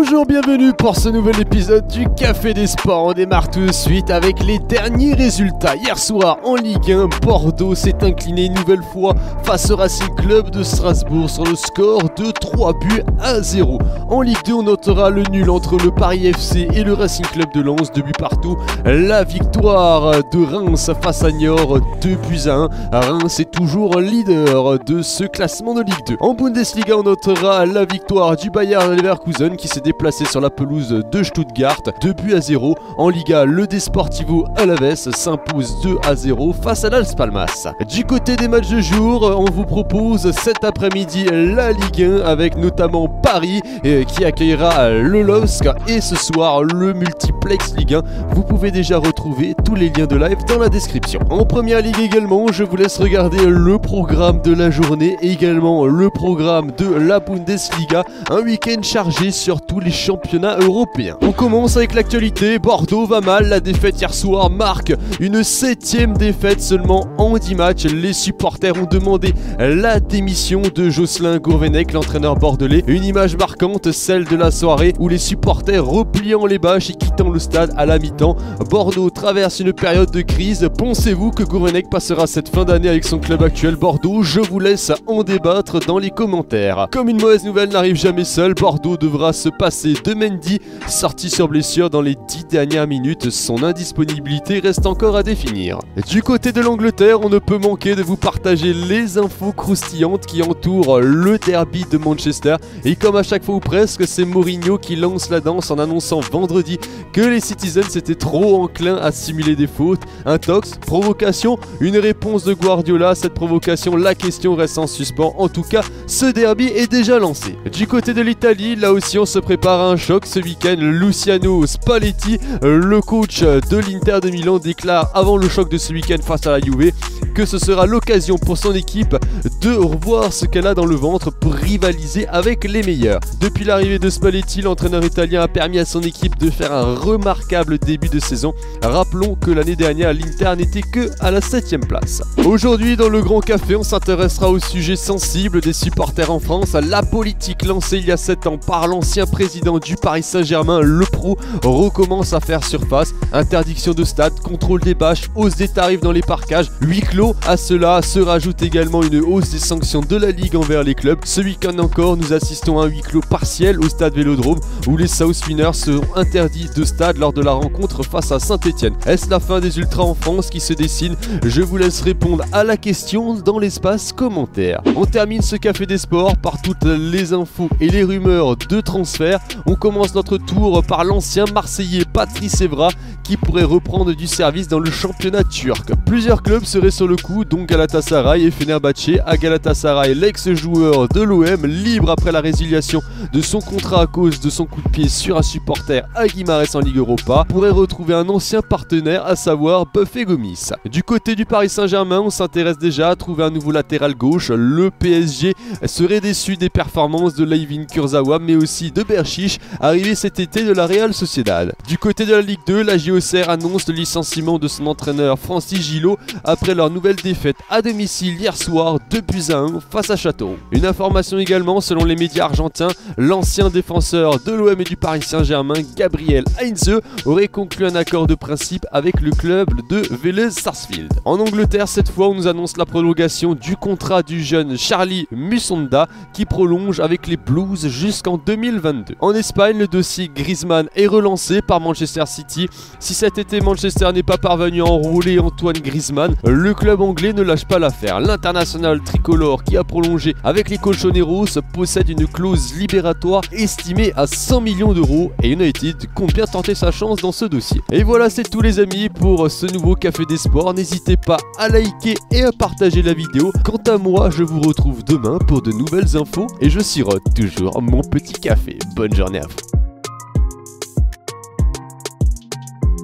Bonjour, bienvenue pour ce nouvel épisode du Café des Sports. On démarre tout de suite avec les derniers résultats. Hier soir en Ligue 1, Bordeaux s'est incliné une nouvelle fois face au Racing Club de Strasbourg sur le score de 3-0. En Ligue 2, on notera le nul entre le Paris FC et le Racing Club de Lens, 2 buts partout. La victoire de Reims face à Niort, 2-1. Reims est toujours leader de ce classement de Ligue 2. En Bundesliga, on notera la victoire du Bayer Leverkusen qui s'est déplacé sur la pelouse de Stuttgart, 2-0. En Liga, le Desportivo Alavés s'impose 2-0 face à l'As Palmas. Du côté des matchs de jour, on vous propose cet après-midi la Ligue 1 avec notamment Paris qui accueillera le LOSC et ce soir le multiplex Ligue 1. Vous pouvez déjà retrouver tous les liens de live dans la description. En première ligue également, je vous laisse regarder le programme de la journée et également le programme de la Bundesliga. Un week-end chargé sur tous les championnats européens. On commence avec l'actualité. Bordeaux va mal. La défaite hier soir marque une 7e défaite seulement en 10 matchs. Les supporters ont demandé la démission de Jocelyn Gourvenec, l'entraîneur bordelais. Une image marquante, celle de la soirée où les supporters repliant les bâches et quittant le stade à la mi-temps. Bordeaux traverse une période de crise. Pensez-vous que Gourvenec passera cette fin d'année avec son club actuel Bordeaux? Je vous laisse en débattre dans les commentaires. Comme une mauvaise nouvelle n'arrive jamais seule, Bordeaux devra se passer de Mendy, sorti sur blessure dans les 10 dernières minutes. Son indisponibilité reste encore à définir. Du côté de l'Angleterre, on ne peut manquer de vous partager les infos croustillantes qui entourent le derby de Manchester. Et comme à chaque fois ou presque, c'est Mourinho qui lance la danse en annonçant vendredi que les Citizens étaient trop enclins à simuler des fautes. Un tox, provocation, une réponse de Guardiola à cette provocation, la question reste en suspens. En tout cas, ce derby est déjà lancé. Du côté de l'Italie, là aussi on se prépare à un choc ce week-end. Luciano Spalletti, le coach de l'Inter de Milan, déclare avant le choc de ce week-end face à la Juve que ce sera l'occasion pour son équipe de revoir ce qu'elle a dans le ventre pour rivaliser avec les meilleurs. Depuis l'arrivée de Spalletti, l'entraîneur italien a permis à son équipe de faire un remarquable début de saison. Rappelons que l'année dernière, l'Inter n'était que à la 7e place. Aujourd'hui, dans le Grand Café, on s'intéressera au sujet sensible des supporters en France. La politique lancée il y a 7 ans par l'ancien président du Paris Saint-Germain, Le Pro, recommence à faire surface. Interdiction de stade, contrôle des bâches, hausse des tarifs dans les parcages, huis clos. À cela se rajoute également une hausse des sanctions de la Ligue envers les clubs. Ce week-end encore, nous assistons à un huis clos partiel au stade Vélodrome où les South Winners seront interdits de stade lors de la rencontre face à Saint-Etienne. Est-ce la fin des ultras en France qui se dessine? Je vous laisse répondre à la question dans l'espace commentaire. On termine ce Café des Sports par toutes les infos et les rumeurs de transfert. On commence notre tour par l'ancien Marseillais Patrice Evra qui pourrait reprendre du service dans le championnat turc. Plusieurs clubs seraient sur le coup, dont Galatasaray et Fenerbahçe. À Galatasaray, l'ex-joueur de l'OM, libre après la résiliation de son contrat à cause de son coup de pied sur un supporter à Guimarães en Ligue Europa, pourrait retrouver un ancien partenaire, à savoir Buffet Gomis. Du côté du Paris Saint-Germain, on s'intéresse déjà à trouver un nouveau latéral gauche. Le PSG serait déçu des performances de Layvin Kurzawa, mais aussi de Berchiche, arrivé cet été de la Real Sociedad. Du côté de la Ligue 2, la JOCR annonce le licenciement de son entraîneur Francis Gillot après leur nouvelle défaite à domicile hier soir, 2-1 face à Châteauroux. Une information également, selon les médias argentins, l'ancien défenseur de l'OM et du Paris Saint-Germain, Gabriel Heinze, aurait conclu un accord de principe avec le club de Vélez Sarsfield. En Angleterre, cette fois, on nous annonce la prolongation du contrat du jeune Charlie Musonda qui prolonge avec les Blues jusqu'en 2022. En Espagne, le dossier Griezmann est relancé par Manchester City. Si cet été Manchester n'est pas parvenu à enrôler Antoine Griezmann, le club anglais ne lâche pas l'affaire. L'international tricolore qui a prolongé avec les Colchoneros possède une clause libératoire estimée à 100 millions d'euros et United compte bien tenter sa chance dans ce dossier. Et voilà, c'est tout les amis pour ce nouveau Café des Sports. N'hésitez pas à liker et à partager la vidéo. Quant à moi, je vous retrouve demain pour de nouvelles infos et je sirote toujours mon petit café. Bonne journée à vous.